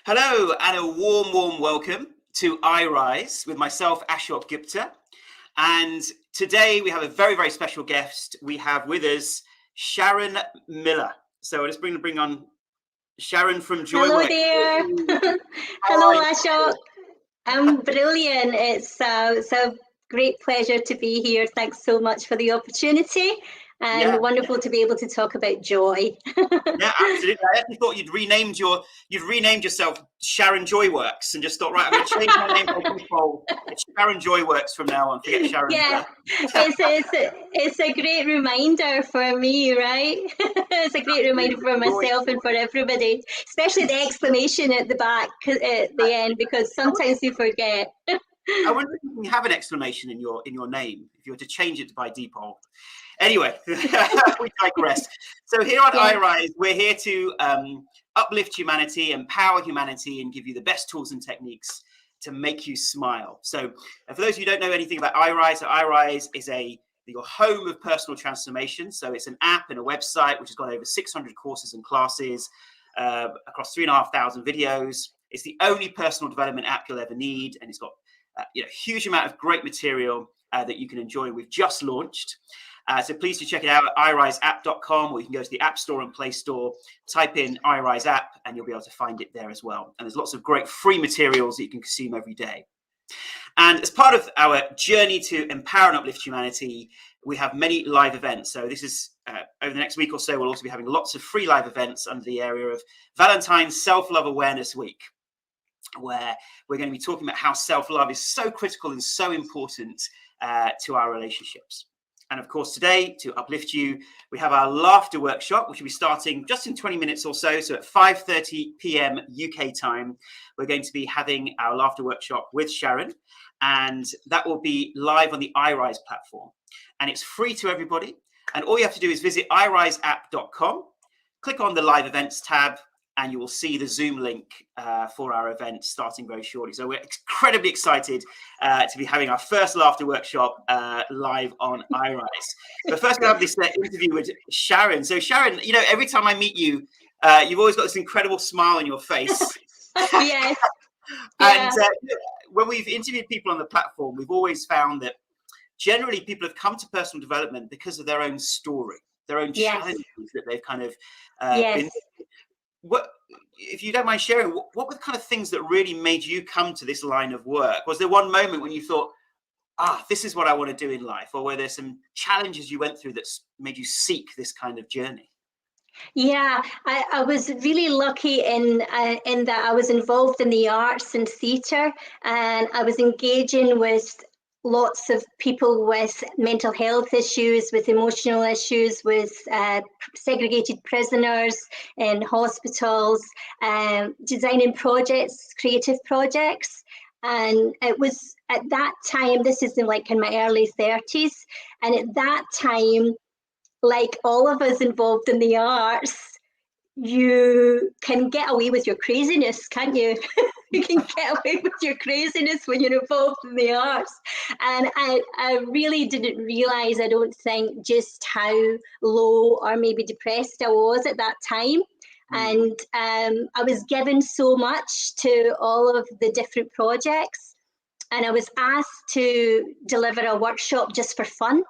Hello and a warm welcome to iRise with myself, Ashok Gupta. And today we have a very special guest. We have with us Sharon Miller. So I'll just bring on Sharon from Joyworks. Hello there. Hello, Ashok. I'm brilliant. It's a great pleasure to be here. Thanks so much for the opportunity. And wonderful to be able to talk about joy. Yeah, absolutely. I actually thought you'd renamed yourself Sharon Joyworks and just thought, right, I'm going to change my name by default. It's Sharon Joyworks from now on. Forget Sharon. Yeah, it's a great reminder for me, right? It's a great reminder for myself and for everybody, especially the exclamation at the back at the end, because sometimes you forget. I wonder if you can have an exclamation in your name if you were to change it by default. Anyway, we digress. So here on iRise, we're here to uplift humanity, empower humanity, and give you the best tools and techniques to make you smile. So for those of you who don't know anything about iRise, iRise is your home of personal transformation. So it's an app and a website which has got over 600 courses and classes across 3,500 videos. It's the only personal development app you'll ever need, and it's got a huge amount of great material that you can enjoy. We've just launched. So please do check it out at iriseapp.com, or you can go to the App Store and Play Store, type in iRise app, and you'll be able to find it there as well. And there's lots of great free materials that you can consume every day. And as part of our journey to empower and uplift humanity, we have many live events. So this is over the next week or so, we'll also be having lots of free live events under the area of Valentine's Self-Love Awareness Week, where we're going to be talking about how self-love is so critical and so important to our relationships. And of course, today, to uplift you, we have our laughter workshop, which will be starting just in 20 minutes or so. So at 5:30 p.m. UK time, we're going to be having our laughter workshop with Sharon. And that will be live on the iRise platform. And it's free to everybody. And all you have to do is visit iriseapp.com, click on the live events tab, and you will see the Zoom link for our event starting very shortly. So we're incredibly excited to be having our first laughter workshop live on iRise. But first, we have this interview with Sharon. So Sharon, every time I meet you, you've always got this incredible smile on your face. Yes. And when we've interviewed people on the platform, we've always found that generally people have come to personal development because of their own story, their own challenges that they've kind of been. What, if you don't mind sharing, what were the kind of things that really made you come to this line of work? Was there one moment when you thought, this is what I want to do in life? Or were there some challenges you went through that made you seek this kind of journey? Yeah, I was really lucky in that I was involved in the arts and theatre, and I was engaging with lots of people with mental health issues, with emotional issues, with segregated prisoners in hospitals, designing projects, creative projects. And it was at that time, this is in my early 30s, and at that time, like all of us involved in the arts, you can get away with your craziness, can't you? You can get away with your craziness when you're involved in the arts. And I really didn't realize, I don't think, just how low or maybe depressed I was at that time. And I was given so much to all of the different projects. And I was asked to deliver a workshop just for fun.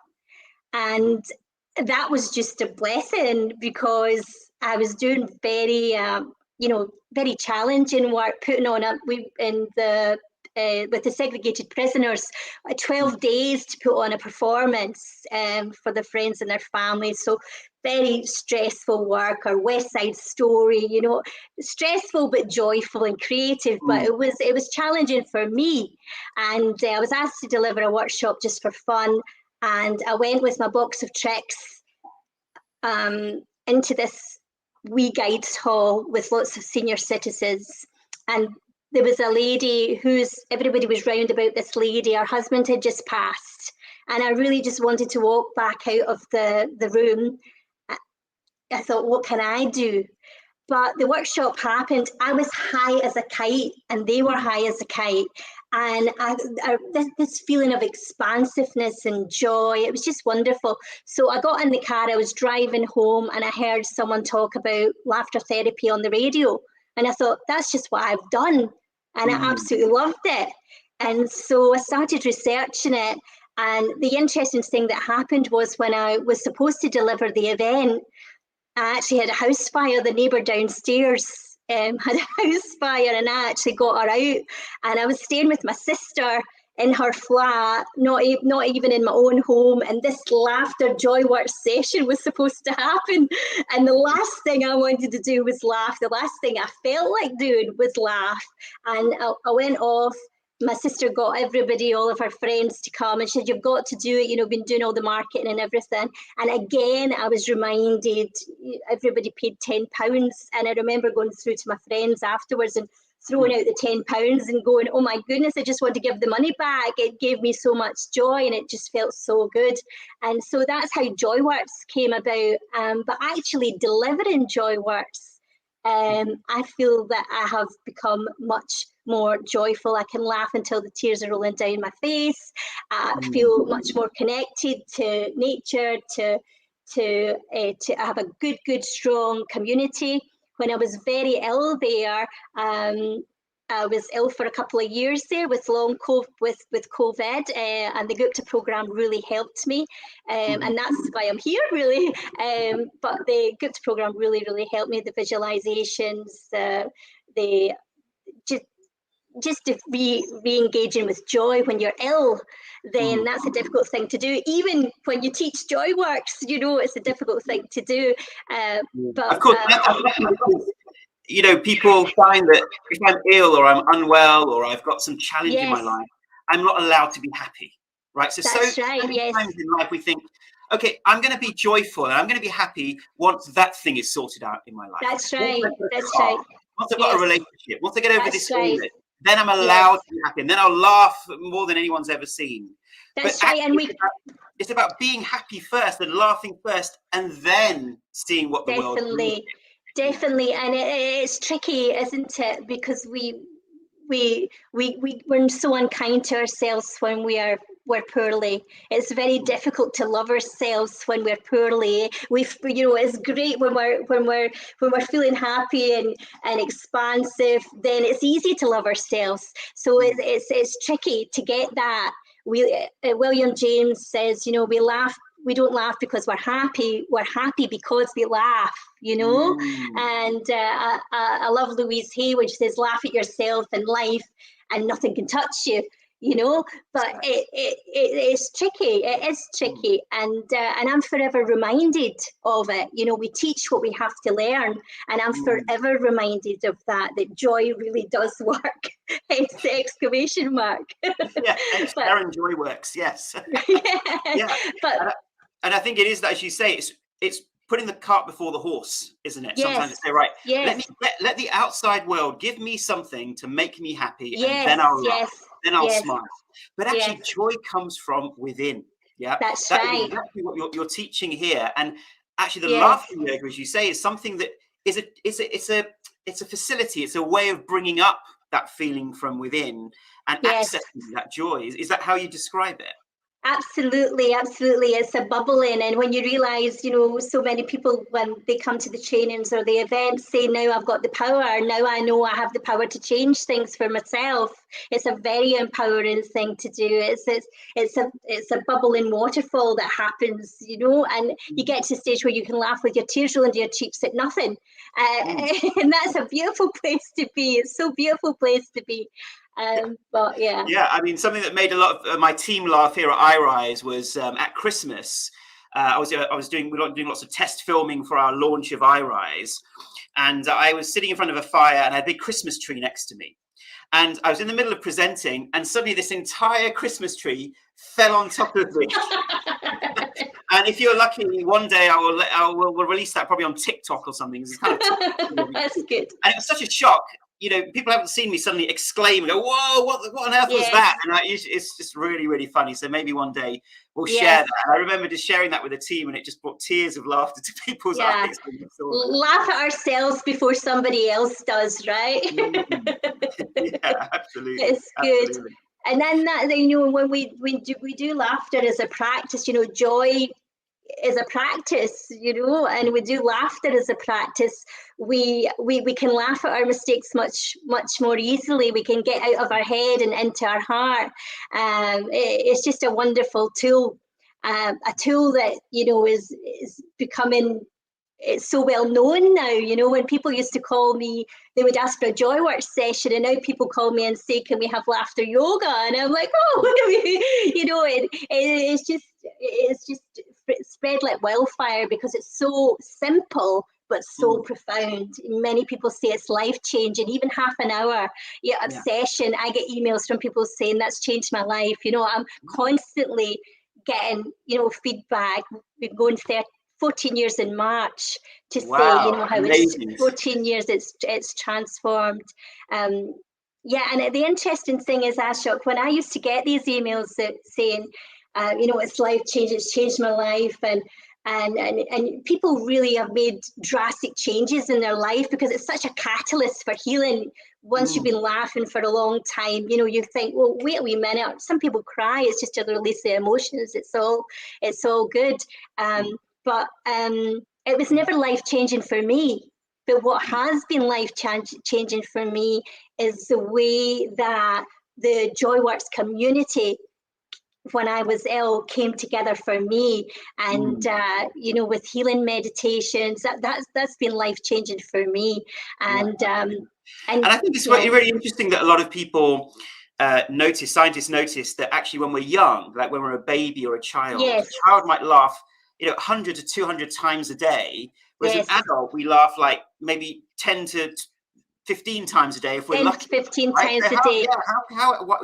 And that was just a blessing, because I was doing very challenging work, putting on with the segregated prisoners, 12 days to put on a performance for their friends and their families. So very stressful work, or West Side Story, stressful but joyful and creative. But it was challenging for me, and I was asked to deliver a workshop just for fun. And I went with my box of tricks into this wee guides hall with lots of senior citizens. And there was a lady everybody was round about this lady. Her husband had just passed. And I really just wanted to walk back out of the room. I thought, what can I do? But the workshop happened. I was high as a kite, and they were high as a kite. And this feeling of expansiveness and joy, it was just wonderful. So I got in the car, I was driving home, and I heard someone talk about laughter therapy on the radio. And I thought, that's just what I've done. And I absolutely loved it. And so I started researching it. And the interesting thing that happened was when I was supposed to deliver the event, I actually had a house fire. The neighbour downstairs had a house fire, and I actually got her out. And I was staying with my sister in her flat, not even in my own home. And this laughter Joyworks session was supposed to happen. And the last thing I wanted to do was laugh. The last thing I felt like doing was laugh. And I went off. My sister got everybody, all of her friends to come, and she said, you've got to do it. You know, been doing all the marketing and everything. And again, I was reminded, everybody paid £10. And I remember going through to my friends afterwards and throwing out the £10 and going, oh my goodness, I just want to give the money back. It gave me so much joy and it just felt so good. And so that's how Joyworks came about. But actually delivering Joyworks, I feel that I have become much more joyful. I can laugh until the tears are rolling down my face. I feel much more connected to nature, to have a good, strong community. When I was very ill there, I was ill for a couple of years there with with COVID, and the Gupta program really helped me, and that's why I'm here really. But the Gupta program really helped me. The visualizations, the just to re-engaging with joy when you're ill, then that's a difficult thing to do. Even when you teach Joyworks, you know, it's a difficult thing to do. But of course, you know, people find that if I'm ill or I'm unwell or I've got some challenge in my life, I'm not allowed to be happy, right? So many times in life we think, okay, I'm going to be joyful and I'm going to be happy once that thing is sorted out in my life. That's right. That's right. Once I've got a relationship, once I get over this illness, then I'm allowed to be happy, and then I'll laugh more than anyone's ever seen. That's right. And it's about being happy first and laughing first, and then seeing what the world brings. Definitely, and it's tricky, isn't it? Because we're so unkind to ourselves when we're poorly. It's very difficult to love ourselves when we're poorly. It's great when we're feeling happy and expansive. Then it's easy to love ourselves. So it's tricky to get that. William James says, you know, we don't laugh because we're happy because we laugh, you know. And I love Louise Hay when she says, laugh at yourself in life and nothing can touch you, you know. But it's tricky. It is tricky. And I'm forever reminded of it. You know, we teach what we have to learn, and I'm forever reminded of that joy really does work. It's the exclamation mark. Yeah, Sharon Joyworks, yes. And I think it is that, as you say, it's putting the cart before the horse, isn't it? Sometimes it's say, right, let the outside world give me something to make me happy, and then I'll laugh, then I'll smile. But actually, joy comes from within. Yeah, that's right. Is exactly what you're teaching here. And actually, the laughter yoga, as you say, is something that is a facility. It's a way of bringing up that feeling from within and accessing that joy. Is that how you describe it? Absolutely. It's a bubbling. And when you realize, you know, so many people, when they come to the trainings or the events, say, now I've got the power. Now I know I have the power to change things for myself. It's a very empowering thing to do. It's a bubbling waterfall that happens, you know, and you get to a stage where you can laugh with your tears rolling down your cheeks at nothing. And that's a beautiful place to be. It's so beautiful place to be. But I mean, something that made a lot of my team laugh here at iRise was at Christmas. We were doing lots of test filming for our launch of iRise, and I was sitting in front of a fire and I had a big Christmas tree next to me, and I was in the middle of presenting, and suddenly this entire Christmas tree fell on top of me. And if you're lucky, one day we'll release that probably on TikTok or something. It's kind of that's good. And it was such a shock. You know, people haven't seen me suddenly exclaim and go, "Whoa, what on earth was that?" And it's just really funny. So maybe one day we'll share that. And I remember just sharing that with the team, and it just brought tears of laughter to people's eyes. Laugh at ourselves before somebody else does, right? Yeah, absolutely. It's good. And then that, you know, when we do laughter as a practice, you know, joy is a practice, and we do laughter as a practice. We can laugh at our mistakes much more easily. We can get out of our head and into our heart. It's just a wonderful tool, a tool that is becoming. It's so well known now. When people used to call me, they would ask for a Joyworks session, and now people call me and say, "Can we have laughter yoga?" And I'm like, "Oh," it's just spread like wildfire because it's so simple but so profound. Many people say it's life-changing. Even half an hour of session, I get emails from people saying that's changed my life. I'm constantly getting feedback. We've been going 14 years in March to say, how amazing. it's 14 years, it's transformed. And the interesting thing is, Ashok, when I used to get these emails saying, it's life changing, it's changed my life, and people really have made drastic changes in their life because it's such a catalyst for healing. Once you've been laughing for a long time, you think, well, wait a wee minute. Some people cry. It's just to release their emotions. It's all good. But it was never life-changing for me. But what has been life-changing for me is the way that the Joyworks community, when I was ill, came together for me. And, with healing meditations, that's been life-changing for me. And I think it's really interesting that a lot of people scientists notice that actually when we're young, like when we're a baby or a child, a child might laugh 100 to 200 times a day, whereas an adult, we laugh like maybe 10 to 15 times a day if we're 10 lucky. to 15 right? times So a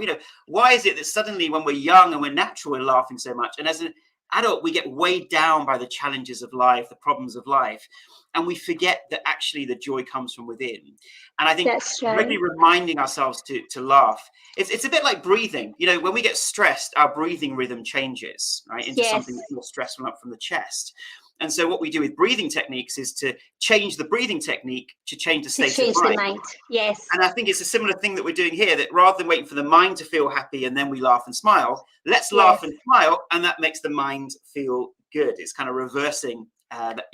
day. Why is it that suddenly when we're young and we're natural, we're laughing so much, and as an adult we get weighed down by the challenges of life, the problems of life, and we forget that actually the joy comes from within? And I think really reminding ourselves to laugh, it's a bit like breathing. When we get stressed, our breathing rhythm changes, right, into something that's more stressful up from the chest. And so what we do with breathing techniques is to change the breathing technique to change the state of mind. The mind. Yes. And I think it's a similar thing that we're doing here, that rather than waiting for the mind to feel happy and then we laugh and smile, let's laugh and smile, and that makes the mind feel good. It's kind of reversing that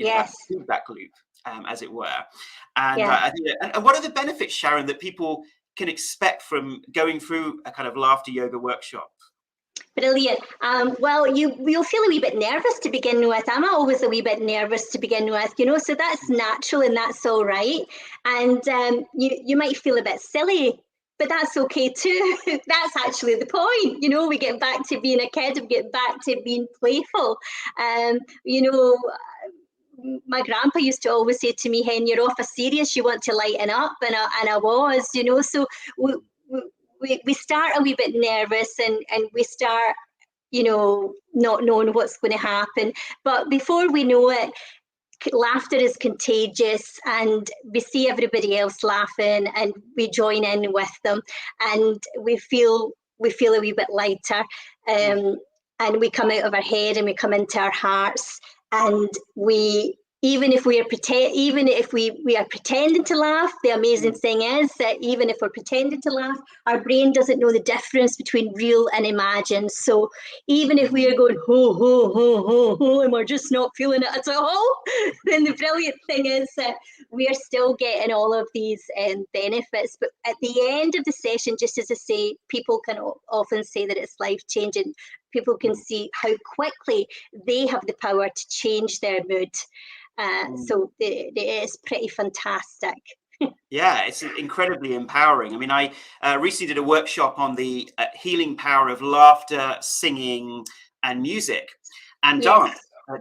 feedback loop, as it were. And I think and what are the benefits, Sharon, that people can expect from going through a kind of laughter yoga workshop? Brilliant. Well, you'll feel a wee bit nervous to begin with. I'm always a wee bit nervous to begin with, so that's natural and that's all right. And you might feel a bit silly, but that's okay too. That's actually the point. We get back to being a kid, we get back to being playful. My grandpa used to always say to me, "Hen, you're off a serious, you want to lighten up," and I was, so we start a wee bit nervous and we start, not knowing what's going to happen. But before we know it, laughter is contagious, and we see everybody else laughing and we join in with them, and we feel a wee bit lighter, and we come out of our head and we come into our hearts, and even if we are pretending to laugh, the amazing thing is that even if we're pretending to laugh, our brain doesn't know the difference between real and imagined. So even if we are going ho ho ho ho ho and we're just not feeling it at all, then the brilliant thing is that we are still getting all of these benefits. But at the end of the session, just as I say, people can often say that it's life-changing. People can see how quickly they have the power to change their mood. So it is pretty fantastic. Yeah, it's incredibly empowering. I mean, I recently did a workshop on the healing power of laughter, singing, and music, and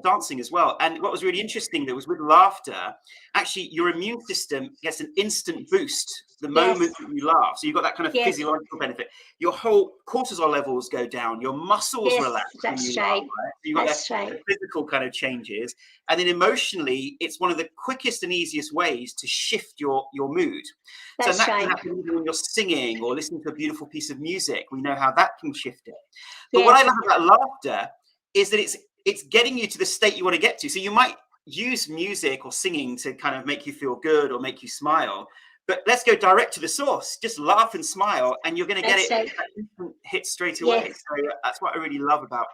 dancing as well. And what was really interesting, that was with laughter, actually your immune system gets an instant boost the moment that you laugh. So you've got that kind of physiological benefit. Your whole cortisol levels go down, your muscles relax when you laugh, right? So you've got that physical kind of changes. And then emotionally, it's one of the quickest and easiest ways to shift your mood. So that can happen even when you're singing or listening to a beautiful piece of music. We know how that can shift it. But what I love about laughter is that it's getting you to the state you want to get to. So you might use music or singing to kind of make you feel good or make you smile, but let's go direct to the source. Just laugh and smile, and you're going to get it hit straight away. So that's what I really love about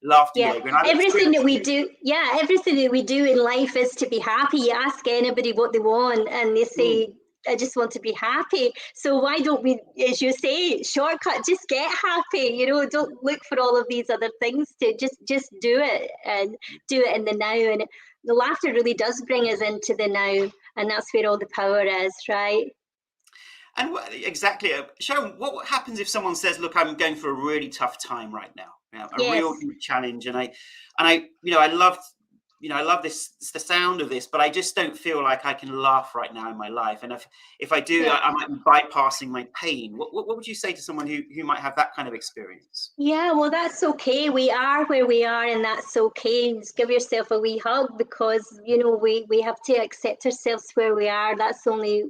laughter Yeah, yoga. And I've everything that we experienced do, everything that we do in life is to be happy. You ask anybody what they want, and they say, I just want to be happy. So why don't we, as you say, shortcut, just get happy, you know, don't look for all of these other things, to just do it, and do it in the now. And the laughter really does bring us into the now, and that's where all the power is, right? And exactly, Sharon, what happens if someone says, "Look, I'm going through a really tough time right now, a Yes. real deep challenge, and I, I love, I love this, the sound of this, but I just don't feel like I can laugh right now in my life. And if I do, Yeah. I might be bypassing my pain." What would you say to someone who might have that kind of experience? Yeah, well, that's okay. We are where we are, and that's okay. Just give yourself a wee hug, because, you know, we have to accept ourselves where we are.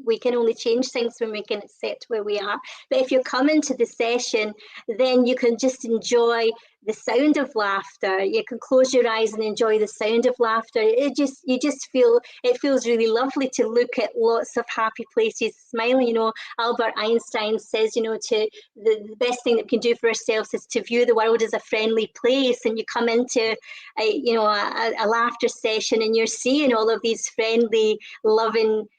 We can only change things when we can accept where we are. But if you come into the session, then you can just enjoy the sound of laughter. You can close your eyes and enjoy the sound of laughter. It feels really lovely to look at lots of happy places smiling. You know, Albert Einstein says, you know, the best thing that we can do for ourselves is to view the world as a friendly place. And you come into a laughter session, and you're seeing all of these friendly, loving,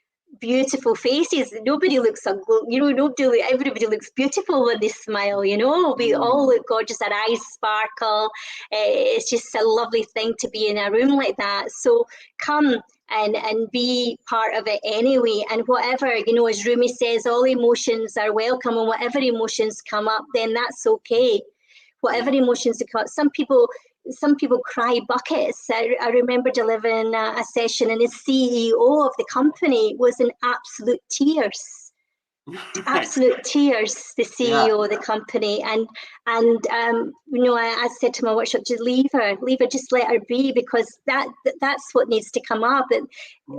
beautiful faces. Nobody looks ugly, you know, everybody looks beautiful when they smile, you know. We all look gorgeous, our eyes sparkle. It's just a lovely thing to be in a room like that. So come and be part of it anyway. And whatever, you know, as Rumi says, all emotions are welcome, and whatever emotions come up, then that's okay. Whatever emotions come up. Some people cry buckets. I remember delivering a session, and the CEO of the company was in absolute tears. Absolute tears, the CEO of the company. And you know, I said to my workshop, just leave her, just let her be, because that's what needs to come up. And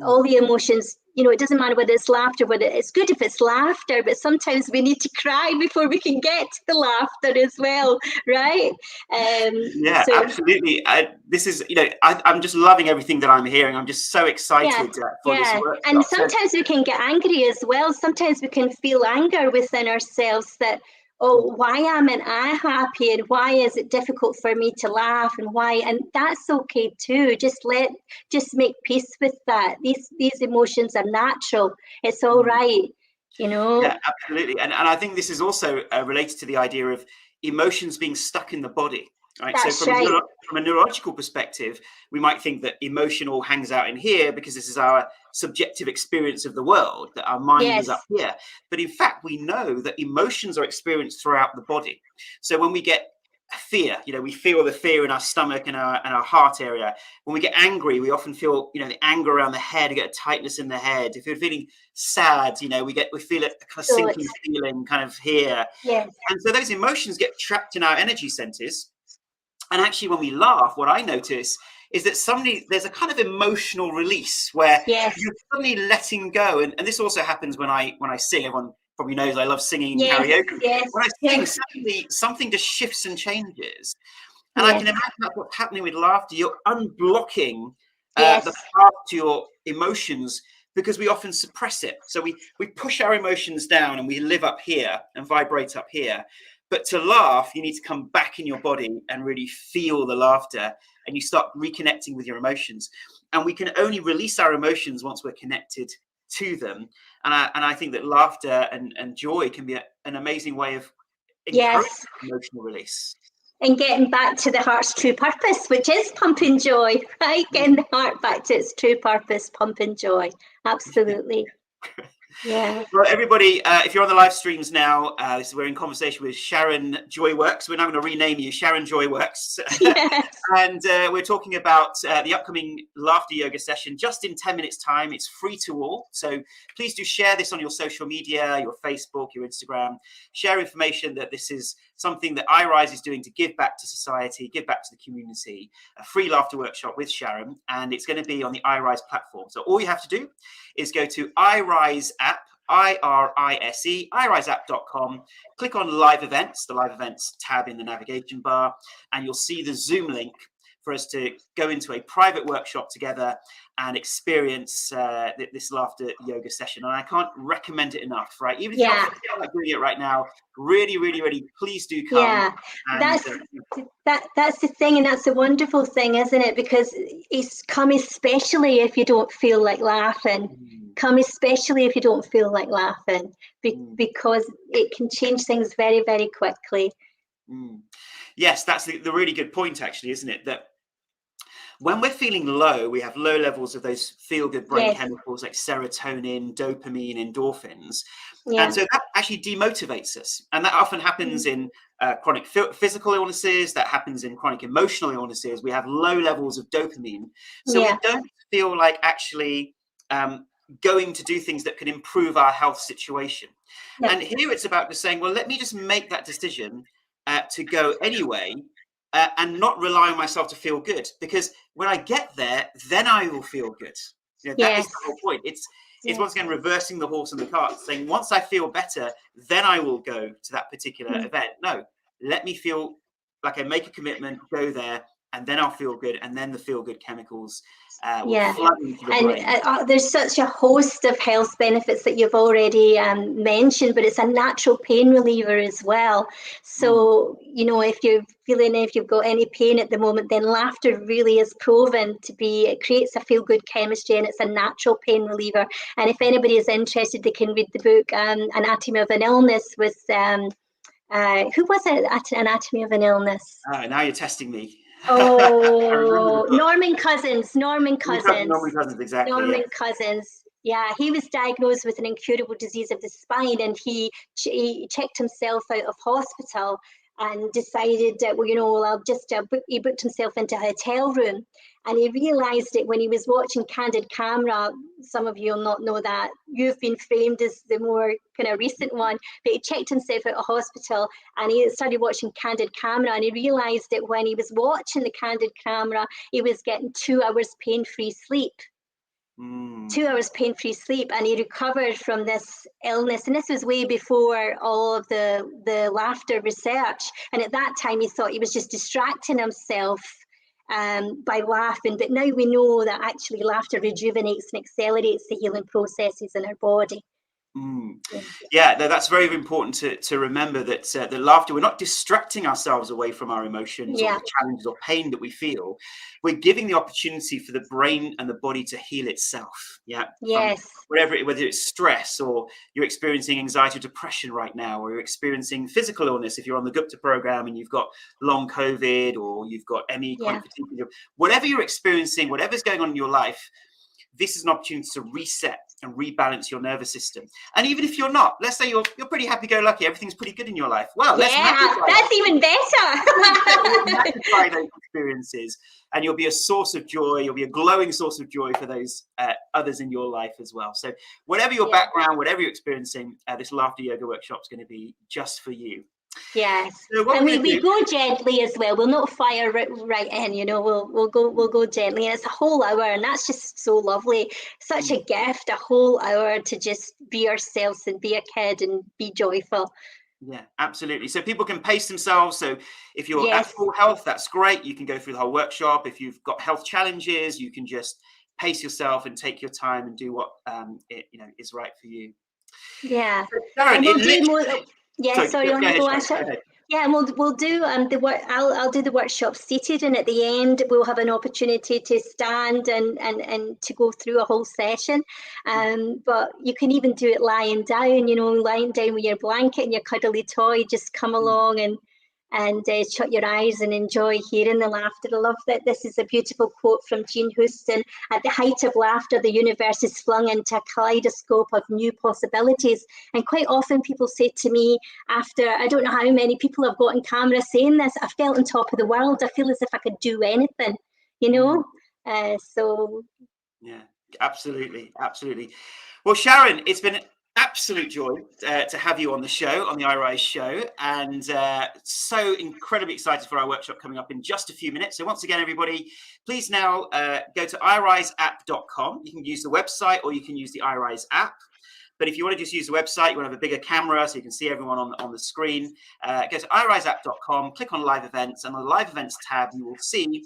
all the emotions, you know, it doesn't matter whether it's laughter, whether it's good if it's laughter, but sometimes we need to cry before we can get to the laughter as well, right? Absolutely. This is, you know, I'm just loving everything that I'm hearing. I'm just so excited for this workshop. And sometimes we can get angry as well. Sometimes we can feel anger within ourselves that, oh, why am I happy, and why is it difficult for me to laugh, and why? And that's okay too. Just make peace with that. These emotions are natural. It's all right, you know. Yeah, absolutely. And I think this is also related to the idea of emotions being stuck in the body. Right. That's So from a neurological perspective, we might think that emotion all hangs out in here because this is our subjective experience of the world, that our mind is up here. But in fact, we know that emotions are experienced throughout the body. So when we get fear, you know, we feel the fear in our stomach and our heart area. When we get angry, we often feel, you know, the anger around the head, we get a tightness in the head. If you're feeling sad, you know, we feel a kind of sinking feeling kind of here. And so those emotions get trapped in our energy centers. And actually, when we laugh, what I notice is that there's a kind of emotional release where you're suddenly letting go. And this also happens when I sing. Everyone probably knows I love singing karaoke. When I sing, suddenly something just shifts and changes. And I can imagine that's what's happening with laughter. You're unblocking the path to your emotions, because we often suppress it. So we push our emotions down, and we live up here and vibrate up here. But to laugh, you need to come back in your body and really feel the laughter, and you start reconnecting with your emotions. And we can only release our emotions once we're connected to them. And I think that laughter and joy can be an amazing way of encouraging emotional release. And getting back to the heart's true purpose, which is pumping joy, right? Getting the heart back to its true purpose, pumping joy. Absolutely. Yeah. Well, everybody, if you're on the live streams now, we're in conversation with Sharon Joyworks. We're now going to rename you Sharon Joyworks. And we're talking about the upcoming laughter yoga session just in 10 minutes time. It's free to all. So please do share this on your social media, your Facebook, your Instagram. Share information that this is something that iRise is doing to give back to society, give back to the community, a free laughter workshop with Sharon. And it's going to be on the iRise platform. So all you have to do is go to iRise app, IRISE, iriseapp.com, click on live events, the live events tab in the navigation bar, and you'll see the Zoom link for us to go into a private workshop together and experience this laughter yoga session. And I can't recommend it enough, right? Even if you're not feeling like doing it right now, really, really, really, please do come. Yeah, that's the thing, and that's the wonderful thing, isn't it? Because it's come especially if you don't feel like laughing. Come especially if you don't feel like laughing, because it can change things very, very quickly. Yes, that's the really good point, actually, isn't it? That when we're feeling low, we have low levels of those feel-good brain chemicals like serotonin, dopamine, endorphins. And so that actually demotivates us. And that often happens in chronic physical illnesses, that happens in chronic emotional illnesses. We have low levels of dopamine. So we don't feel like actually going to do things that can improve our health situation. And here it's about just saying, well, let me just make that decision to go anyway, and not rely on myself to feel good, because when I get there, then I will feel good. That is the whole point. It's once again reversing the horse and the cart, saying once I feel better, then I will go to that particular event. No, let me feel like I make a commitment, go there, and then I'll feel good, and then the feel good chemicals will flood into the brain. And there's such a host of health benefits that you've already mentioned, but it's a natural pain reliever as well. So if you've got any pain at the moment, then laughter really is proven to be, it creates a feel good chemistry, and it's a natural pain reliever. And if anybody is interested, they can read the book Anatomy of an Illness with who was it? Anatomy of an Illness. Now you're testing me. Oh, Norman Cousins, exactly. Norman Cousins. Yeah, he was diagnosed with an incurable disease of the spine, and he checked himself out of hospital and decided that, he booked himself into a hotel room, and he realized it when he was watching Candid Camera. Some of you will not know that. You've Been Framed is the more kind of recent one, but he checked himself out of hospital and he started watching Candid Camera, and he realized that when he was watching the Candid Camera, he was getting 2 hours pain-free sleep. 2 hours pain-free sleep, and he recovered from this illness. And this was way before all of the laughter research, and at that time he thought he was just distracting himself by laughing, but now we know that actually laughter rejuvenates and accelerates the healing processes in our body. Yeah, that's very important to remember, that the laughter, we're not distracting ourselves away from our emotions or the challenges or pain that we feel. We're giving the opportunity for the brain and the body to heal itself. Whether it's stress, or you're experiencing anxiety or depression right now, or you're experiencing physical illness if you're on the Gupta program and you've got long COVID, or you've got any kind of fatigue, whatever you're experiencing, whatever's going on in your life, this is an opportunity to reset and rebalance your nervous system. And even if you're not, let's say you're pretty happy-go-lucky, everything's pretty good in your life. Well, let's that's even better. magnify those experiences, and you'll be a source of joy. You'll be a glowing source of joy for those others in your life as well. So whatever your background, whatever you're experiencing, this laughter yoga workshop is going to be just for you. Yes, so and we go gently as well. We'll not fire right in, we'll go gently, and it's a whole hour, and that's just so lovely. Such a gift, a whole hour to just be ourselves and be a kid and be joyful. Yeah, absolutely. So people can pace themselves. So if you're at full health, that's great. You can go through the whole workshop. If you've got health challenges, you can just pace yourself and take your time and do what is right for you. Yeah. So, Sharon, and we'll do the work. I'll do the workshop seated, and at the end we'll have an opportunity to stand and to go through a whole session. But you can even do it lying down. Lying down with your blanket and your cuddly toy. Just come along and shut your eyes and enjoy hearing the laughter. I love that this is a beautiful quote from Jean Houston. At the height of laughter, the universe is flung into a kaleidoscope of new possibilities. And quite often people say to me, after, I don't know how many people have got on camera saying this, I felt on top of the world. I feel as if I could do anything, So. Yeah, absolutely. Well, Sharon, it's been absolute joy to have you on the show, on the iRise show, and so incredibly excited for our workshop coming up in just a few minutes. So once again, everybody, please now go to iriseapp.com. You can use the website or you can use the iRise app. But if you want to just use the website, you want to have a bigger camera so you can see everyone on the screen, go to iriseapp.com, click on live events, and on the live events tab, you will see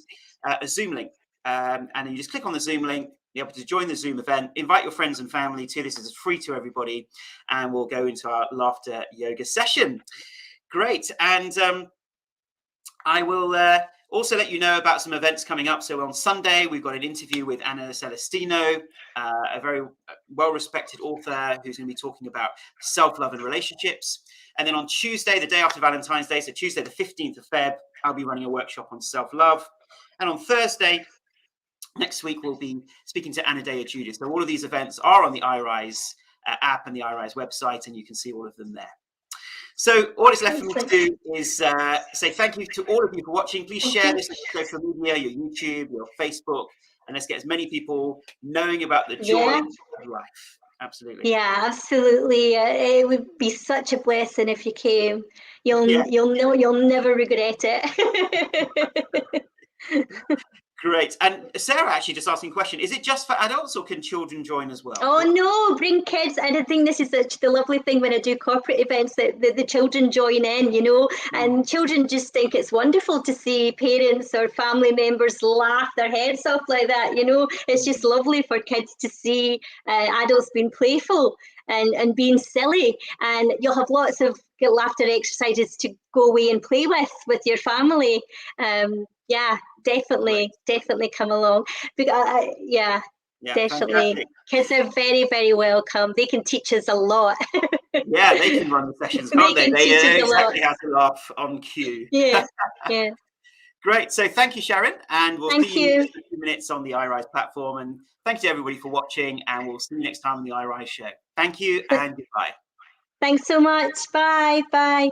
a Zoom link. And then you just click on the Zoom link, be able to join the Zoom event, invite your friends and family to. This is free to everybody, and we'll go into our laughter yoga session. Great. And I will also let you know about some events coming up. So on Sunday, we've got an interview with Anna Celestino, a very well-respected author who's going to be talking about self-love and relationships. And then on Tuesday, the day after Valentine's Day, so Tuesday, the 15th of Feb, I'll be running a workshop on self-love. And on Thursday, next week, we'll be speaking to Anna Judith. So all of these events are on the iRise app and the iRise website, and you can see all of them there. So all it's left for me to do is say thank you to all of you for watching. Please share this on your social media, your YouTube, your Facebook, and let's get as many people knowing about the joy of life. Absolutely. Yeah, absolutely. It would be such a blessing if you came. You'll never regret it. Great. And Sarah actually just asking a question. Is it just for adults or can children join as well? Oh, no, bring kids. And I think this is the lovely thing when I do corporate events, that the children join in, you know, and children just think it's wonderful to see parents or family members laugh their heads off like that, you know. It's just lovely for kids to see adults being playful and being silly. And you'll have lots of laughter exercises to go away and play with your family. Yeah, definitely come along. Because, yeah, definitely. Fantastic. Kids are very, very welcome. They can teach us a lot. Yeah, they can run the sessions, can't they? They know exactly how to laugh on cue. Yeah, yeah. Great. So thank you, Sharon. And we'll see you in a few minutes on the iRise platform. And thank you to everybody for watching. And we'll see you next time on the iRise show. Thank you and goodbye. Thanks so much. Bye. Bye.